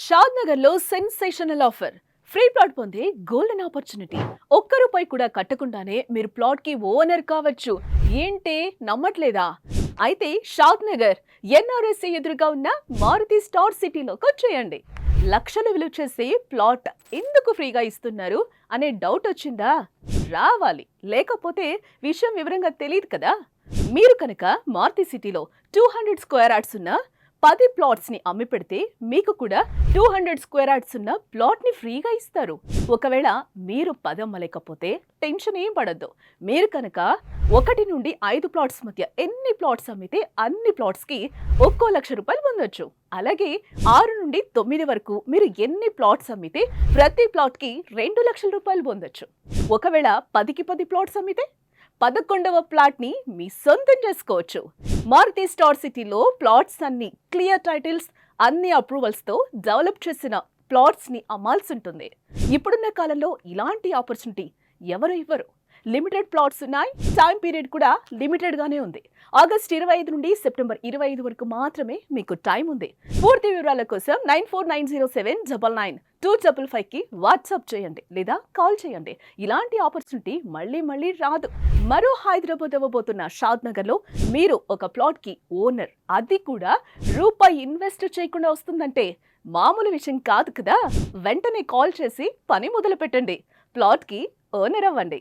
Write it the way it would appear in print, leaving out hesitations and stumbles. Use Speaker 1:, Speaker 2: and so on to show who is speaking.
Speaker 1: షాద్ నగర్ లో sensational offer. Free plot పొందే golden opportunity. ఒక్క రూపాయి కూడా కట్టకుండానే మీరు ప్లాట్ కి ఓనర్ కావచ్చు. ఏంటి నమ్మట్లేదా? అయితే షాద్ నగర్ ఎన్ఆర్ఎస్సి ఎదురుగా ఉన్న మారుతి స్టార్ సిటీలోకి వచ్చేయండి. లక్షలు విలువ చేసే ప్లాట్ ఎందుకు ఫ్రీగా ఇస్తున్నారు అనే డౌట్ వచ్చిందా? రావాలి, లేకపోతే విషయం వివరంగా తెలియదు కదా. మీరు కనుక మారుతి సిటీలో 200 స్క్వేర్ యార్డ్స్ ఉన్న 10 ప్లాట్స్ ని అమ్మి పెడితే మీకు కూడా 200 స్క్వేర్ యార్డ్స్ ఉన్న ప్లాట్ ని ఫ్రీగా ఇస్తారు. ఒకవేళ మీరు 10 అమ్మలేకపోతే టెన్షన్ ఏం పడద్దు. మీరు కనుక 1 నుండి 5 ప్లాట్స్ మధ్య ఎన్ని ప్లాట్స్ అమ్మితే అన్ని ప్లాట్స్ కి 1 లక్ష రూపాయలు పొందొచ్చు. అలాగే 6 నుండి 9 వరకు మీరు ఎన్ని ప్లాట్స్ అమ్మితే ప్రతి ప్లాట్ కి 2 లక్షల రూపాయలు పొందొచ్చు. ఒకవేళ 10కి 10 ప్లాట్స్ అమ్మితే 11వ ప్లాట్ ని మీ సొంతం చేసుకోవచ్చు. మారుతి స్టార్ సిటీలో ప్లాట్స్ అన్ని క్లియర్ టైటిల్స్, అన్ని అప్రూవల్స్ తో డెవలప్ చేసిన ప్లాట్స్ ని అమ్మాల్సి ఉంటుంది. ఇప్పుడున్న కాలంలో ఇలాంటి ఆపర్చునిటీ ఎవరు ఇవ్వరు. లిమిటెడ్ ప్లాట్స్ ఉన్నాయి. టైం పీరియడ్ కూడా లిమిటెడ్ గానే ఉంది. ఆగస్ట్ 25 నుండి సెప్టెంబర్ 25 వరకు మాత్రమే మీకు టైం ఉంది. పూర్తి వివరాల కోసం 9490799255 కి వాట్సాప్ చేయండి లేదా కాల్ చేయండి. ఇలాంటి ఆపర్చునిటీ మళ్ళీ రాదు. మరో హైదరాబాద్ అవ్వబోతున్న షాద్ నగర్ లో మీరు ఒక ప్లాట్ కి ఓనర్, అది కూడా రూపాయి ఇన్వెస్ట్ చేయకుండా వస్తుందంటే మామూలు విషయం కాదు కదా. వెంటనే కాల్ చేసి పని మొదలు పెట్టండి. ప్లాట్ కి ఓనర్ అవ్వండి.